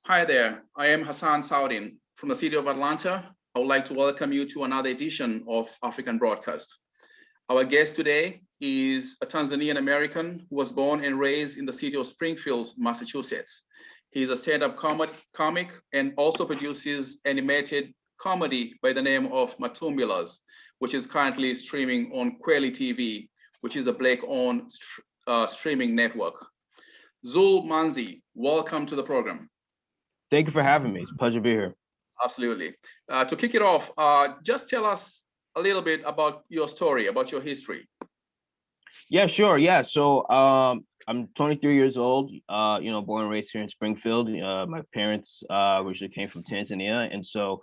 Hi there, I am Hassan Saudin from the city of Atlanta. I would like to welcome you to another edition of African Broadcast. Our guest today is a Tanzanian-American who was born and raised in the city of Springfield, Massachusetts. He's a stand-up comic and also produces animated comedy by the name of Matumbilas, which is currently streaming on KweliTV, which is a Black-owned streaming network. Zul Manzi, welcome to the program. Thank you for having me. It's a pleasure to be here. Absolutely. To kick it off, just tell us a little bit about your story, about your history. Yeah, sure. Yeah. So I'm 23 years old, born and raised here in Springfield. My parents originally came from Tanzania. And so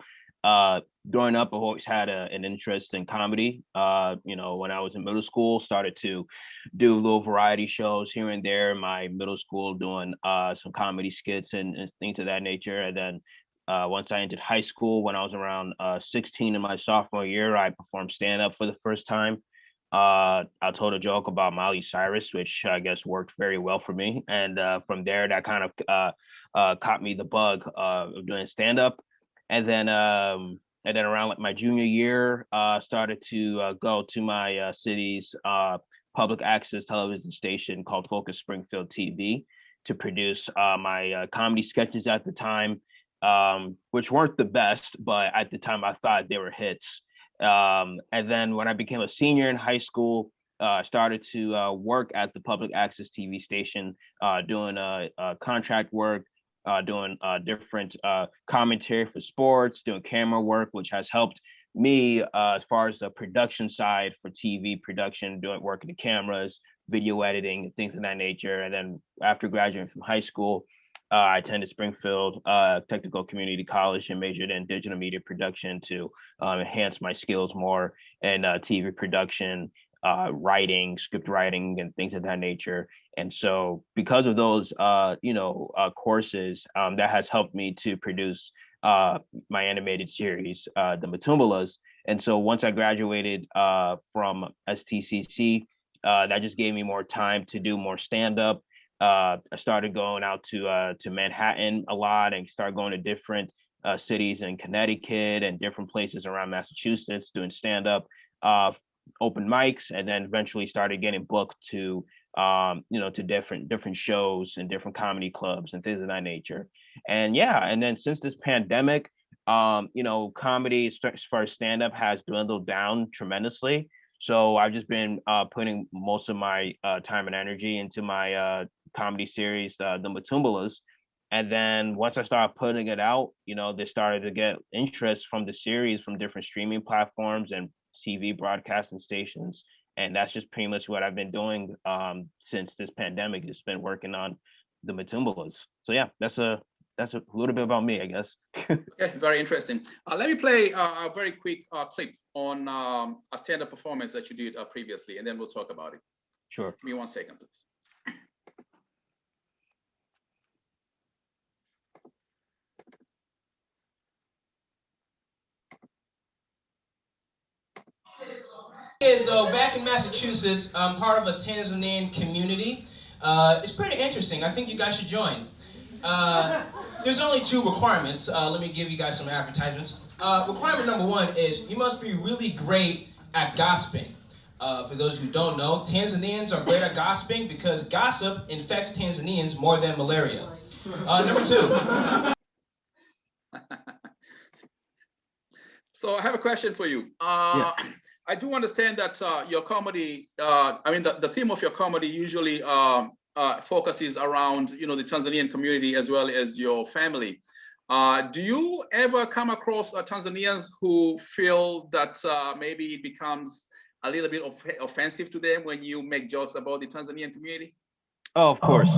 growing up, I've always had an interest in comedy. When I was in middle school, started to do little variety shows here and there in my middle school, doing some comedy skits and things of that nature. And then once I entered high school, when I was around 16 in my sophomore year, I performed stand-up for the first time. I told a joke about Miley Cyrus, which I guess worked very well for me. And from there, that kind of caught me the bug of doing stand-up. And then around like my junior year, started to go to my city's public access television station called Focus Springfield TV to produce my comedy sketches at the time, which weren't the best, but at the time I thought they were hits. And then when I became a senior in high school, I started to work at the public access TV station, doing contract work, doing different commentary for sports, doing camera work, which has helped me as far as the production side for TV production, doing work in the cameras, video editing, things of that nature. And then after graduating from high school, I attended Springfield Technical Community College and majored in digital media production to enhance my skills more in TV production, writing, script writing, and things of that nature. And so because of those, courses, that has helped me to produce my animated series, the Matumbilas. And so once I graduated from STCC, that just gave me more time to do more stand-up. I started going out to Manhattan a lot and started going to different cities in Connecticut and different places around Massachusetts doing stand-up, open mics, and then eventually started getting booked to to different shows and different comedy clubs and things of that nature. And then since this pandemic, comedy as far as stand-up has dwindled down tremendously. So I've just been putting most of my time and energy into my comedy series, the Matumbilas. And then once I started putting it out, they started to get interest from the series from different streaming platforms and TV broadcasting stations. And that's just pretty much what I've been doing since this pandemic. Just been working on the Matumbilas. So yeah, that's a little bit about me, I guess. Okay, very interesting. Let me play a very quick clip on a stand-up performance that you did previously, and then we'll talk about it. Sure. Give me 1 second, please. Back in Massachusetts, I'm part of a Tanzanian community. It's pretty interesting. I think you guys should join. There's only 2 requirements. Let me give you guys some advertisements. Requirement number 1 is you must be really great at gossiping. For those who don't know, Tanzanians are great at gossiping because gossip infects Tanzanians more than malaria. Number 2. So I have a question for you. Yeah. I do understand that your comedy, the theme of your comedy usually focuses around, the Tanzanian community as well as your family. Do you ever come across Tanzanians who feel that maybe it becomes a little bit offensive to them when you make jokes about the Tanzanian community? Oh, of course.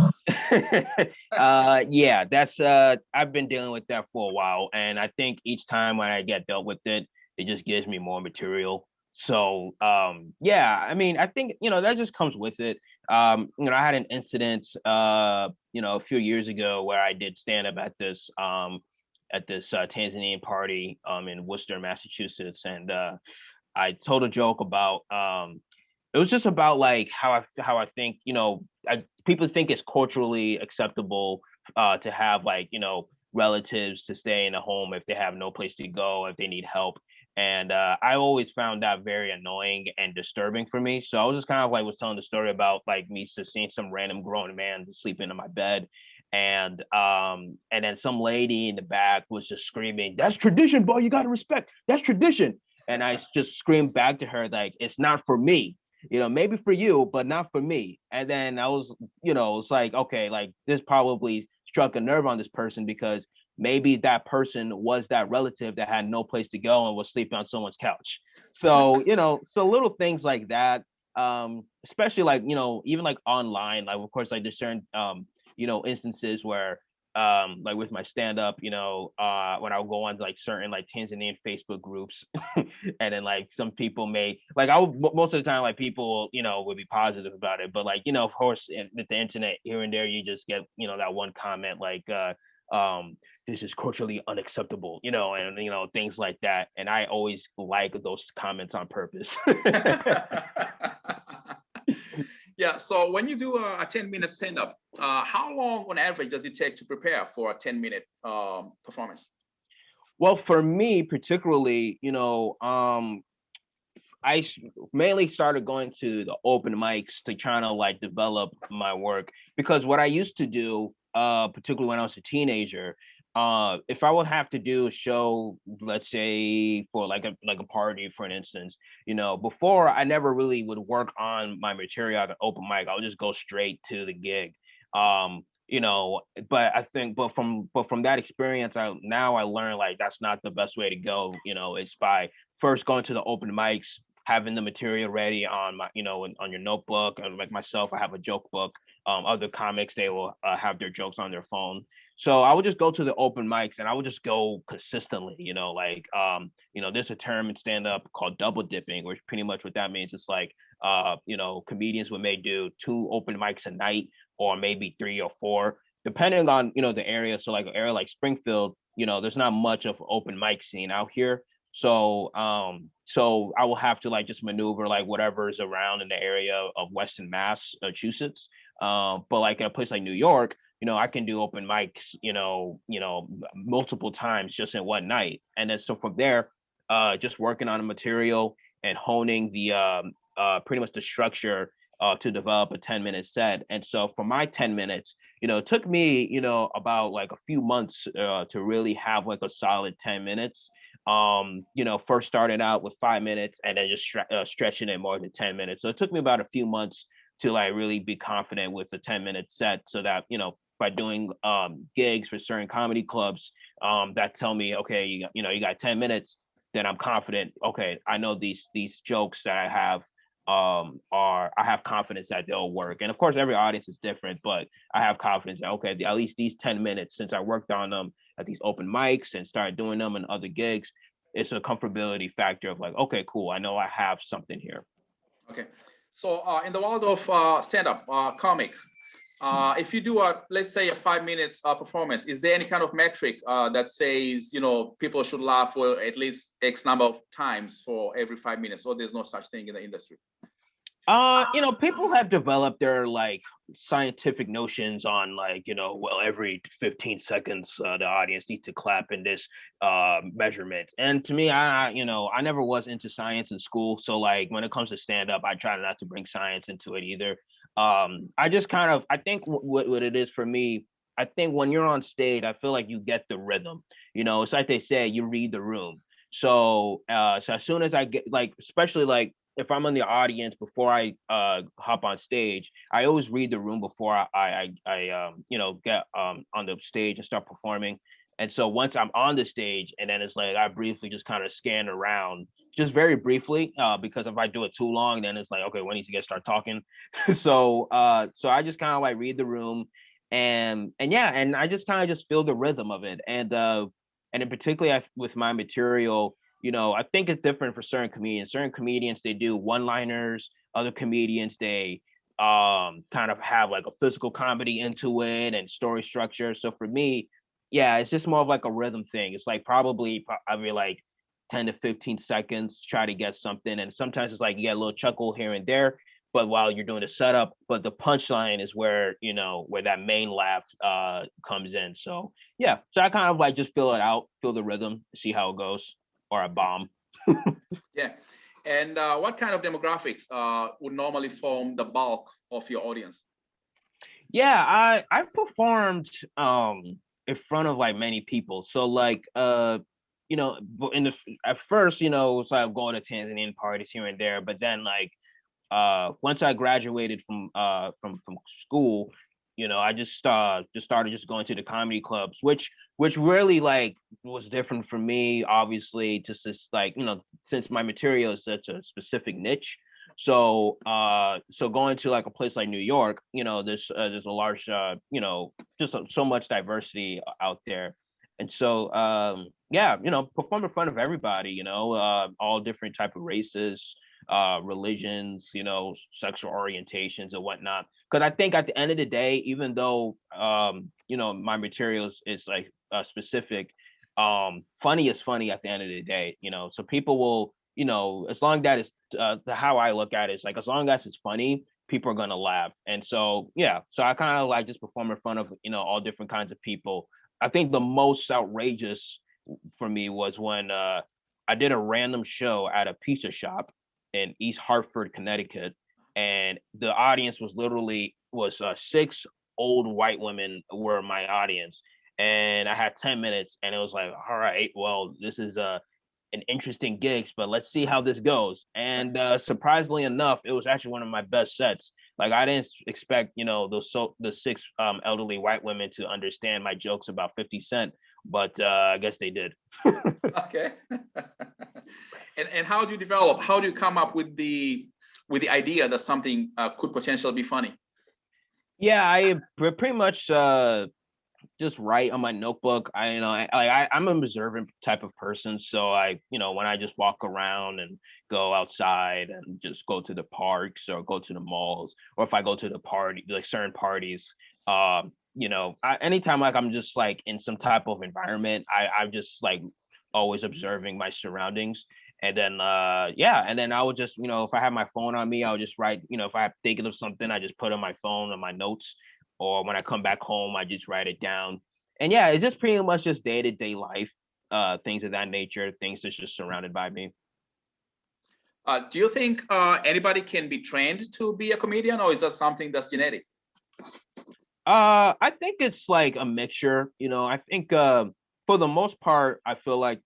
That's I've been dealing with that for a while. And I think each time when I get dealt with it, it just gives me more material. So I think that just comes with it. I had an incident a few years ago where I did stand up at this Tanzanian party in Worcester, Massachusetts, and I told a joke about it was just about like how I think people think it's culturally acceptable to have like relatives to stay in a home if they have no place to go, if they need help. And I always found that very annoying and disturbing for me. So I was just kind of like was telling the story about like me just seeing some random grown man sleeping in my bed. And then some lady in the back was just screaming, "That's tradition, boy. You gotta respect. That's tradition." And I just screamed back to her, like, "It's not for me. Maybe for you, but not for me." And then I was, it's like, okay, like this probably struck a nerve on this person because maybe that person was that relative that had no place to go and was sleeping on someone's couch. So, so little things like that, especially like, even like online, like of course, like there's certain, instances where, like with my stand-up, when I'll go on like certain like Tanzanian Facebook groups, and then like some people may like most of the time like people would be positive about it, but like of course with the internet here and there you just get that one comment like this is culturally unacceptable, and things like that, and I always like those comments on purpose. Yeah, so when you do a 10-minute stand-up, how long on average does it take to prepare for a 10-minute performance? Well, for me particularly, mainly started going to the open mics to try to like develop my work, because what I used to do, particularly when I was a teenager, if I would have to do a show, let's say for like a party, for an instance, before I never really would work on my material at an open mic. I would just go straight to the gig. But I think, but from that experience, I learned like that's not the best way to go. It's by first going to the open mics, having the material ready on my, on your notebook. Like myself, I have a joke book. Other comics, they will have their jokes on their phone. So I would just go to the open mics and I would just go consistently, there's a term in stand-up called double dipping, which pretty much what that means is like, comedians may do 2 open mics a night, or maybe 3 or 4, depending on, the area. So like an area like Springfield, there's not much of open mic scene out here. So I will have to like just maneuver like whatever is around in the area of Western Massachusetts. But like in a place like New York, I can do open mics, multiple times just in one night. And then so from there, just working on the material and honing the pretty much the structure to develop a 10-minute set. And so for my 10 minutes, it took me, about like a few months to really have like a solid 10 minutes. First starting out with 5 minutes and then just stretching it more than 10 minutes. So it took me about a few months to like really be confident with a 10-minute set, so that, by doing gigs for certain comedy clubs that tell me, okay, you got 10 minutes, then I'm confident. Okay, I know these jokes that I have I have confidence that they'll work. And of course, every audience is different, but I have confidence that, okay, at least these 10 minutes, since I worked on them at these open mics and started doing them in other gigs, it's a comfortability factor of like, okay, cool, I know I have something here. Okay, so in the world of stand-up comic, if you do let's say a 5 minutes performance, is there any kind of metric that says, people should laugh for at least X number of times for every 5 minutes, or there's no such thing in the industry? People have developed their like scientific notions on like, well, every 15 seconds, the audience needs to clap in this measurement. And to me, I never was into science in school. So like when it comes to stand up, I try not to bring science into it either. I just I think what it is for me, I think when you're on stage, I feel like you get the rhythm, it's like they say, you read the room. So so as soon as I get like, especially like if I'm in the audience before I hop on stage, I always read the room before I get on the stage and start performing. And so once I'm on the stage, and then it's like I briefly just kind of scan around, just very briefly, because if I do it too long, then it's like, okay, when needs to start talking. So I just kind of like read the room, and yeah, and I just kind of just feel the rhythm of it. And in particular with my material, I think it's different for certain comedians. Certain comedians, they do one-liners. Other comedians, they kind of have like a physical comedy into it and story structure. So for me, yeah, it's just more of like a rhythm thing. It's like probably like 10 to 15 seconds, try to get something. And sometimes it's like you get a little chuckle here and there. but while you're doing the setup, but the punchline is where, where that main laugh comes in. So yeah, so I kind of like just feel it out, feel the rhythm, see how it goes, or a bomb. Yeah. And what kind of demographics would normally form the bulk of your audience? Yeah, I've performed in front of like many people. So like at first, it's like going to Tanzanian parties here and there, but then like once I graduated from school, I just started just going to the comedy clubs, which really like was different for me, obviously, just like, since my material is such a specific niche. So going to like a place like New York, there's a large just so much diversity out there. And so yeah, perform in front of everybody, all different type of races, religions, sexual orientations and whatnot. Because I think at the end of the day, even though my materials is like specific, funny is funny at the end of the day, so people will, as long that is how I look at it, is like as long as it's funny, people are gonna laugh. And so yeah, so I kind of like just perform in front of all different kinds of people. I think the most outrageous for me was when I did a random show at a pizza shop in East Hartford, Connecticut, and the audience was literally six old white women were my audience, and I had 10 minutes, and it was like, all right, well, this is an interesting gigs, but let's see how this goes. And surprisingly enough, it was actually one of my best sets. Like I didn't expect, the six elderly white women to understand my jokes about 50 Cent, but I guess they did. Okay. And how do you develop? How do you come up with the idea that something could potentially be funny? Yeah, I pretty much just write on my notebook. I'm an observant type of person, so when I just walk around and go outside and just go to the parks or go to the malls, or if I go to the party, like certain parties, anytime like I'm just like in some type of environment, I'm just like always observing my surroundings. And then yeah, and then I would just, if I have my phone on me, I'll just write, if I have thinking of something, I just put on my phone on my notes, or when I come back home, I just write it down. And yeah, it's just pretty much just day-to-day life, things of that nature, things that's just surrounded by me. Do you think anybody can be trained to be a comedian, or is that something that's genetic? I think it's like a mixture. I think for the most part, I feel like,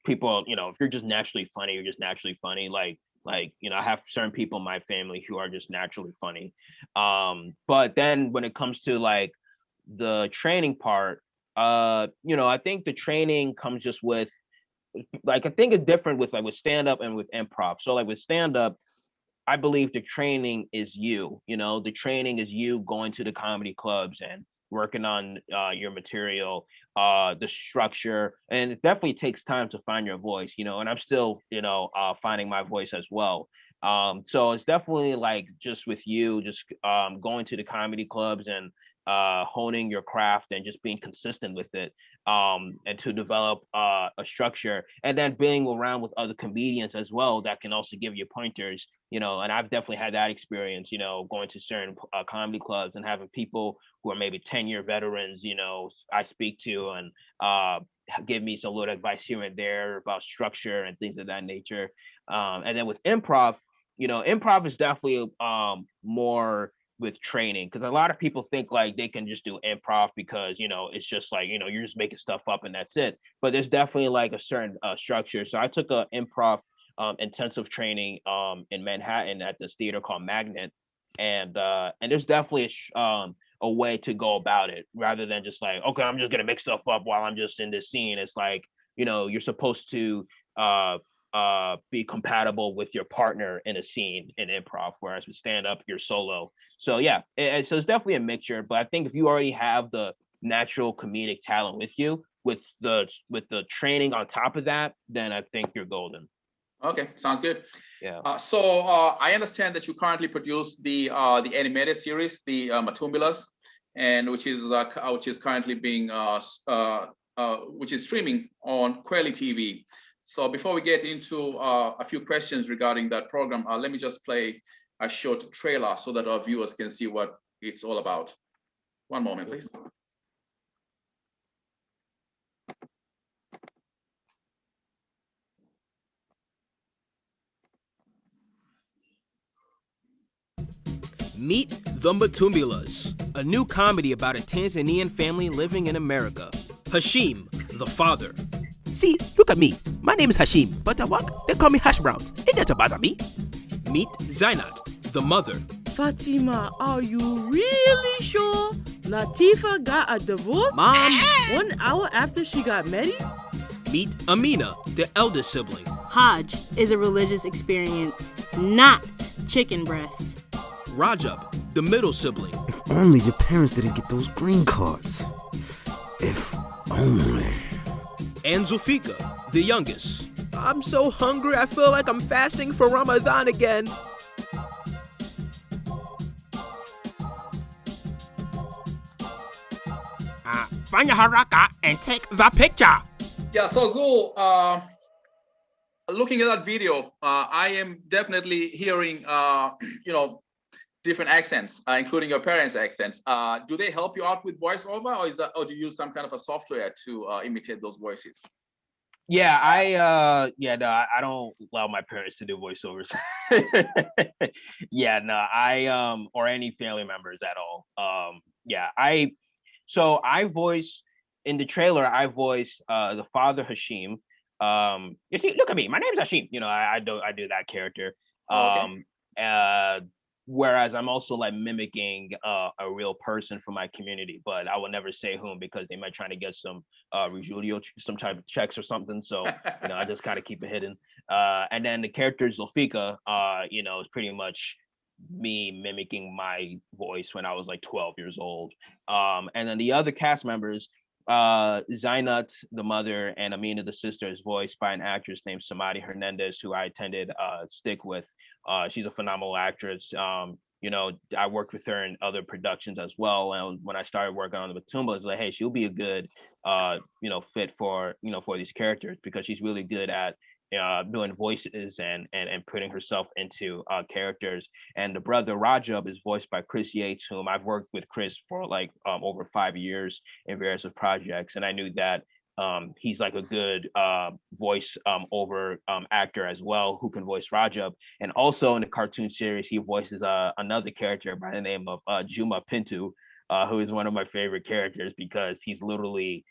people, if you're just naturally funny, you're just naturally funny. Like, I have certain people in my family who are just naturally funny. But then when it comes to like the training part, I think the training comes just with, like, I think it's different with like with stand-up and with improv. So like with stand-up, I believe the training is you, the training is you going to the comedy clubs and working on your material, the structure, and it definitely takes time to find your voice, and I'm still, finding my voice as well. So it's definitely like just with you, just going to the comedy clubs and honing your craft and just being consistent with it, and to develop a structure, and then being around with other comedians as well that can also give you pointers, and I've definitely had that experience, going to certain comedy clubs and having people who are maybe 10-year veterans, I speak to, and give me some little advice here and there about structure and things of that nature. And then with improv, improv is definitely more with training, because a lot of people think like they can just do improv because it's just like you're just making stuff up and that's it, but there's definitely like a certain structure. So I took a improv intensive training in Manhattan at this theater called Magnet, and there's definitely a way to go about it rather than just like, okay, I'm just gonna make stuff up while I'm just in this scene. It's like, you're supposed to be compatible with your partner in a scene in improv, whereas with stand up you're solo. So yeah, so it's definitely a mixture, but I think if you already have the natural comedic talent with you, with the training on top of that, then I think you're golden. Okay, sounds good. Yeah. So I understand that you currently produce the animated series, the Matumbilas, and which is currently being which is streaming on KweliTV. So before we get into a few questions regarding that program, let me just play a short trailer so that our viewers can see what it's all about. One moment, please. Meet the Matumbilas, a new comedy about a Tanzanian family living in America. Hashim, the father. See, look at me. My name is Hashim, but I walk, they call me Hash Browns. It doesn't bother me. Meet Zainat, the mother. Fatima, are you really sure Latifa got a divorce? Mom. 1 hour after she got married? Meet Amina, the eldest sibling. Hajj is a religious experience, not chicken breast. Rajab, the middle sibling. If only your parents didn't get those green cards. If only. And Zulfika, the youngest. I'm so hungry, I feel like I'm fasting for Ramadan again. Find your haraka and take the picture. Yeah, so Zul, looking at that video, I am definitely hearing, different accents, including your parents' accents. Do they help you out with voiceover, or do you use some kind of a software to imitate those voices? Yeah, I don't allow my parents to do voiceovers. Yeah, no, or any family members at all. I voice in the trailer, I voice the father Hashim. You see, look at me, my name is Hashim. I do that character. Whereas I'm also like mimicking a real person from my community, but I will never say whom because they might try to get some residual, some type of checks or something. So I just kind of keep it hidden. And then the character Zulfika, is pretty much me mimicking my voice when I was like 12 years old. And then the other cast members, Zainat, the mother, and Amina, the sister, is voiced by an actress named Samadi Hernandez, who I attended Stick with. She's a phenomenal actress. I worked with her in other productions as well. And when I started working on the Batumbilas, I was like, hey, she'll be a good, fit for these characters because she's really good at doing voices and putting herself into characters. And the brother Rajab is voiced by Chris Yates, whom I've worked with Chris for like over 5 years in various projects. And I knew that he's like a good voice over actor as well, who can voice Rajab. And also in the cartoon series, he voices another character by the name of Juma Pintu, who is one of my favorite characters because he's literally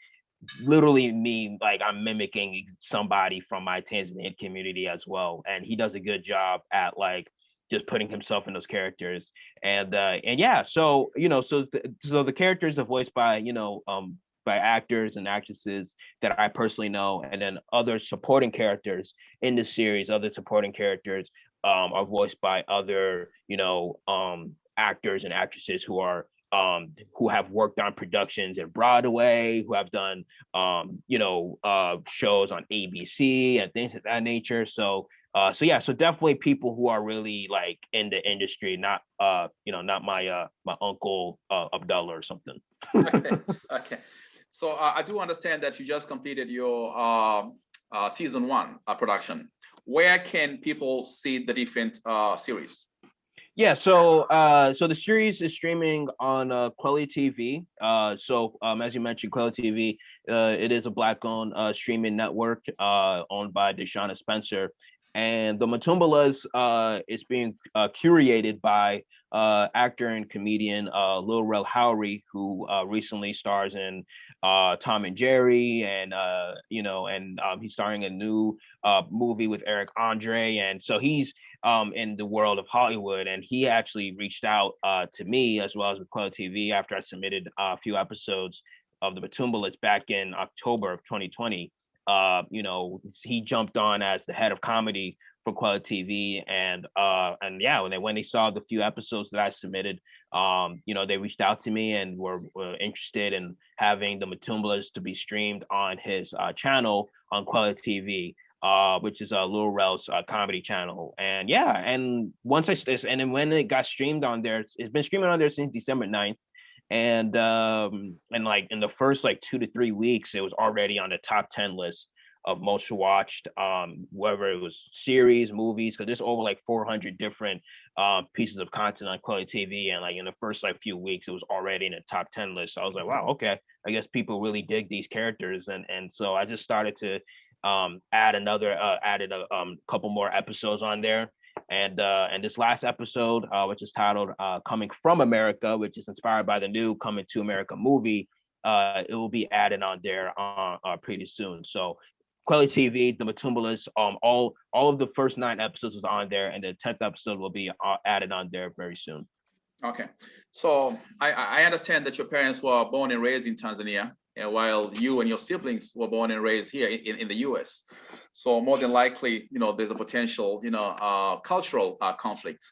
me, like I'm mimicking somebody from my Tanzanian community as well. And he does a good job at like just putting himself in those characters. And so the characters are voiced by, by actors and actresses that I personally know. And then other supporting characters in the series, other supporting characters are voiced by other, actors and actresses who have worked on productions at Broadway, who have done, shows on ABC and things of that nature. So definitely people who are really like in the industry, not my uncle Abdullah or something. Okay. So I do understand that you just completed your season 1 production. Where can people see the different series? Yeah, so the series is streaming on KweliTV. As you mentioned, KweliTV, it is a Black-owned streaming network owned by Deshauna Spencer. And the Matumbilas is being curated by actor and comedian Lil Rel Howery, who recently stars in Tom and Jerry, and he's starring a new movie with Eric Andre, and so he's in the world of Hollywood. And he actually reached out to me as well as with KweliTV after I submitted a few episodes of the Batumbilas back in October of 2020. He jumped on as the head of comedy for KweliTV, and when they saw the few episodes that I submitted, they reached out to me and were interested in having the Matumbilas to be streamed on his channel on KweliTV, which is Lil Rel's comedy channel. And when it got streamed on there, it's been streaming on there since December 9th. And like in the first like 2 to 3 weeks, it was already on the top 10 list of most watched, whether it was series, movies, because there's over like 400 different pieces of content on KweliTV, and like in the first like few weeks, it was already in the top 10 list. So I was like, wow, okay, I guess people really dig these characters, and so I just started to added a couple more episodes on there. And this last episode, which is titled "Coming from America," which is inspired by the new "Coming to America" movie, it will be added on there pretty soon. So, KweliTV, the Matumbilas, all of the first 9 episodes is on there, and the 10th episode will be added on there very soon. Okay, so I understand that your parents were born and raised in Tanzania, while you and your siblings were born and raised here in the US. So more than likely, there's a potential, cultural conflict.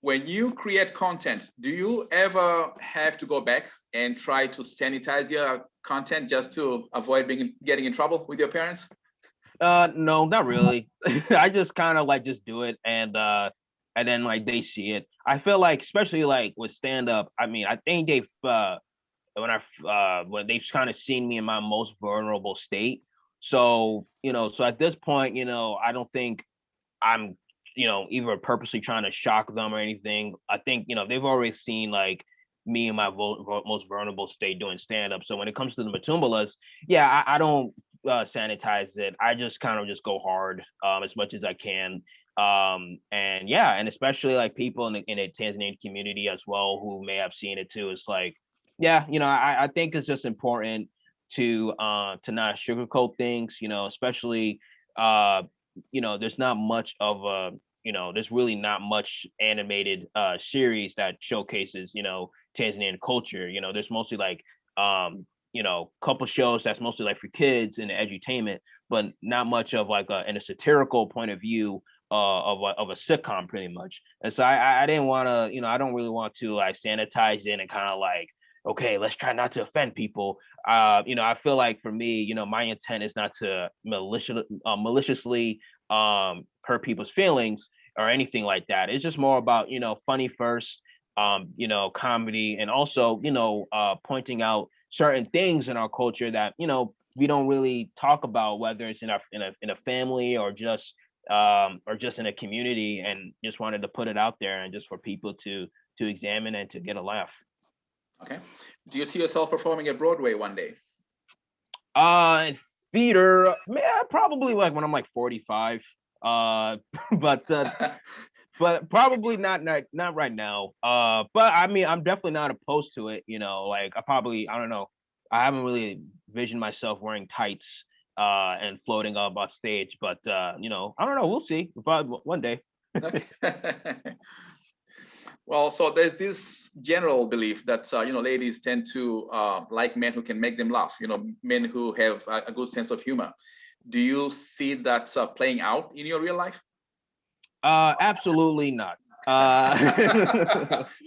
When you create content, do you ever have to go back and try to sanitize your content just to avoid getting in trouble with your parents? No, not really. I just kind of like just do it, and then like they see it. I feel like, especially like with stand up, I mean, I think they've when they've kind of seen me in my most vulnerable state. So, so at this point, I don't think I'm, either purposely trying to shock them or anything. I think, they've already seen like me in my most vulnerable state doing stand up. So when it comes to the Matumbilas, yeah, I don't sanitize it. I just kind of just go hard as much as I can. And yeah, and especially like people in the Tanzanian community as well who may have seen it too. It's like, yeah, I think it's just important to not sugarcoat things, especially there's not much of a, there's really not much animated series that showcases, Tanzanian culture. There's mostly like couple shows that's mostly like for kids and edutainment, but not much of like in a satirical point of view of a sitcom pretty much. And so I didn't want to, I don't really want to like sanitize it and kind of like, okay, let's try not to offend people. I feel like for me, my intent is not to maliciously hurt people's feelings or anything like that. It's just more about, funny first, comedy, and also, pointing out certain things in our culture that, we don't really talk about, whether it's in a family or just in a community, and just wanted to put it out there and just for people to examine and to get a laugh. Okay. Do you see yourself performing at Broadway one day? In theater, yeah, probably like when I'm like 45. But probably not right now. But I mean, I'm definitely not opposed to it. Like I don't know. I haven't really envisioned myself wearing tights and floating up on stage, but I don't know. We'll see. Probably one day. Okay. Well, so there's this general belief that ladies tend to like men who can make them laugh. Men who have a good sense of humor. Do you see that playing out in your real life? Absolutely not.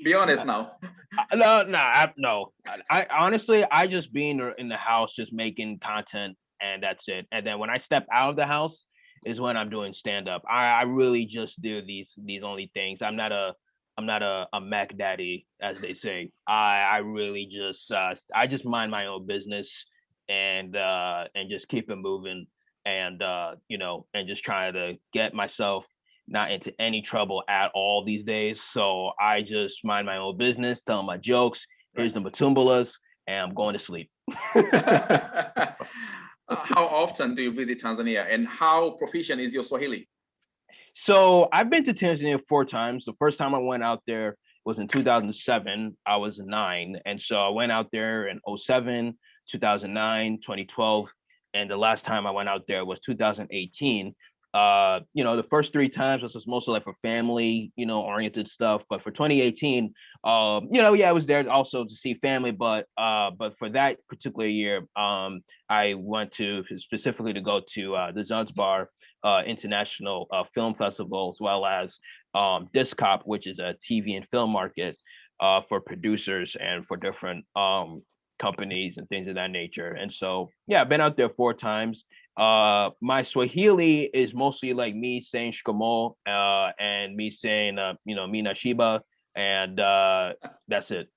Be honest now. No. I honestly, I just be in the house, just making content, and that's it. And then when I step out of the house is when I'm doing stand up. I really just do these only things. I'm not a Mac daddy, as they say. I really just I just mind my own business and just keep it moving, and and just trying to get myself not into any trouble at all these days. So I just mind my own business, tell my jokes. Here's the Batumbilas, and I'm going to sleep. How often do you visit Tanzania, and how proficient is your Swahili? So I've been to Tanzania 4 times. The first time I went out there was in 2007. I was 9. And so I went out there in 2007, 2009, 2012. And the last time I went out there was 2018. The first 3 times this was mostly like for family, oriented stuff. But for 2018, I was there also to see family. But for that particular year, I went to specifically to go to the Zanzibar International Film Festival, as well as Discop, which is a TV and film market for producers and for different companies and things of that nature. And so, yeah, I've been out there 4 times. My Swahili is mostly like me saying shkamo and me saying, mina shiba, and that's it.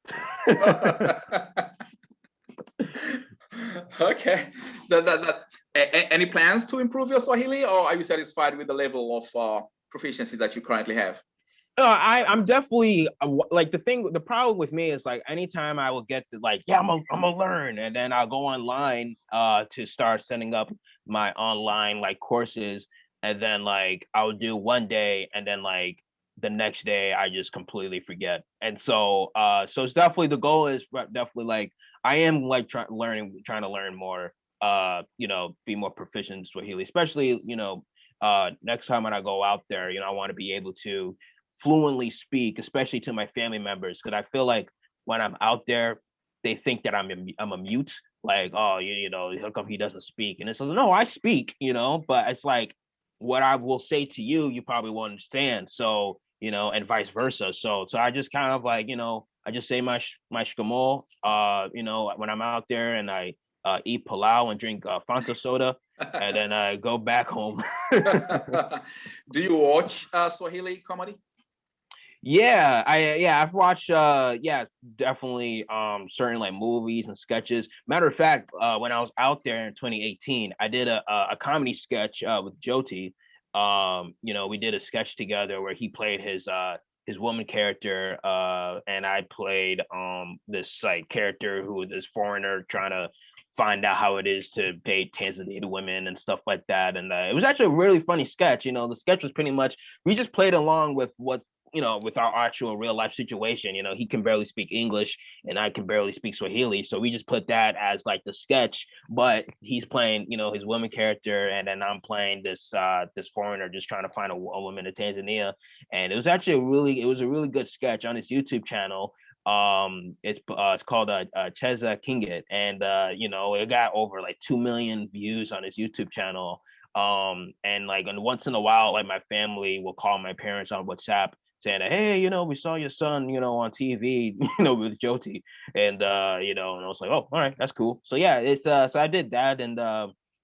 Okay, Any plans to improve your Swahili, or are you satisfied with the level of proficiency that you currently have? No, I'm definitely like the problem with me is like anytime I will get to like, yeah, I'm gonna learn, and then I'll go online to start setting up my online like courses, and then like I'll do one day, and then like the next day I just completely forget. And so so it's definitely the goal is definitely like I am like trying to learn more, you know, be more proficient in Swahili, especially, you know, next time when I go out there, you know, I want to be able to fluently speak, especially to my family members, because I feel like when I'm out there, they think that I'm a mute, like, oh, you know, how come he doesn't speak? And it's like, no, I speak, you know, but it's like what I will say to you, you probably won't understand. So, you know, and vice versa. So I just kind of like, you know, I just say my shkamo, you know, when I'm out there, and I eat palau and drink Fanta soda, and then I go back home. Do you watch Swahili comedy? Yeah, I've watched yeah, definitely certain like movies and sketches. Matter of fact, when I was out there in 2018, I did a comedy sketch with Joti. You know, we did a sketch together where he played his woman character, and I played this like character who was this foreigner trying to find out how it is to date Tanzanian women and stuff like that. And it was actually a really funny sketch. You know, the sketch was pretty much we just played along with what, you know, with our actual real life situation. You know, he can barely speak English and I can barely speak Swahili. So we just put that as like the sketch, but he's playing, you know, his woman character, and then I'm playing this this foreigner just trying to find a woman in Tanzania. And it was actually a really good sketch on his YouTube channel. It's called Cheza Kingit, and you know, it got over like 2 million views on his YouTube channel. And like, and once in a while, like my family will call my parents on WhatsApp saying that, hey, you know, we saw your son, you know, on TV, you know, with Joti. And you know, and I was like, oh, all right, that's cool. So yeah, it's so I did that. And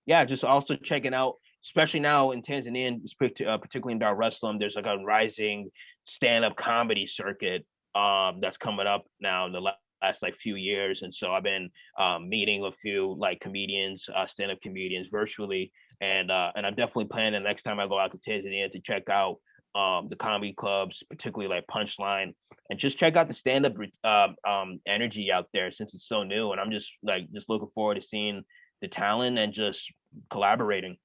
yeah, just also checking out, especially now in Tanzania, particularly in Dar es Salaam, there's like a rising stand-up comedy circuit that's coming up now in the last like few years. And so I've been meeting a few like comedians, stand-up comedians virtually. And I'm definitely planning the next time I go out to Tanzania to check out the comedy clubs, particularly like Punchline, and just check out the stand-up energy out there since it's so new. And I'm just looking forward to seeing the talent and just collaborating.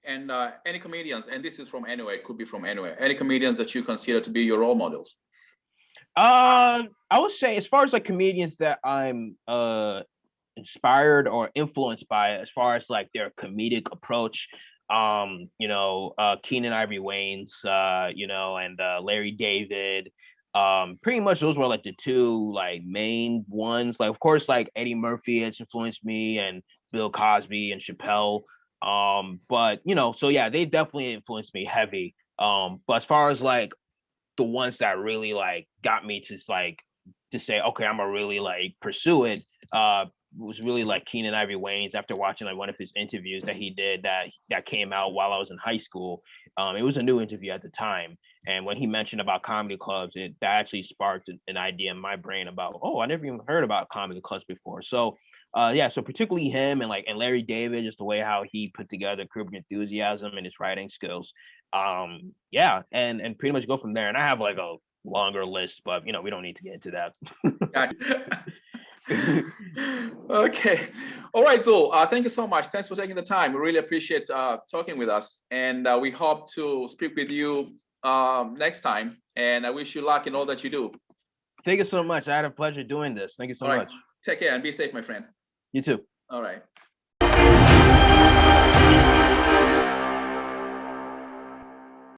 And any comedians, and this is from anywhere, it could be from anywhere, any comedians that you consider to be your role models? I would say as far as like comedians that I'm inspired or influenced by, as far as like their comedic approach, you know, Keenan Ivory Wayans, you know, and Larry David. Pretty much those were like the two like main ones. Like of course, like Eddie Murphy has influenced me, and Bill Cosby and Chappelle. But you know, so yeah, they definitely influenced me heavy. But as far as like the ones that really like got me to like to say, okay, I'm gonna really like pursue it, was really like Keenan Ivory Wayans after watching like one of his interviews that he did that came out while I was in high school. It was a new interview at the time. And when he mentioned about comedy clubs, that actually sparked an idea in my brain about, oh, I never even heard about comedy clubs before. So yeah, so particularly him and Larry David, just the way how he put together Curb Your Enthusiasm and his writing skills. Yeah, and pretty much go from there. And I have like a longer list, but you know, we don't need to get into that. Okay. All right, Zul, thank you so much. Thanks for taking the time. We really appreciate talking with us, and we hope to speak with you next time. And I wish you luck in all that you do. Thank you so much. I had a pleasure doing this. Thank you so much. Take care and be safe, my friend. You too. All right.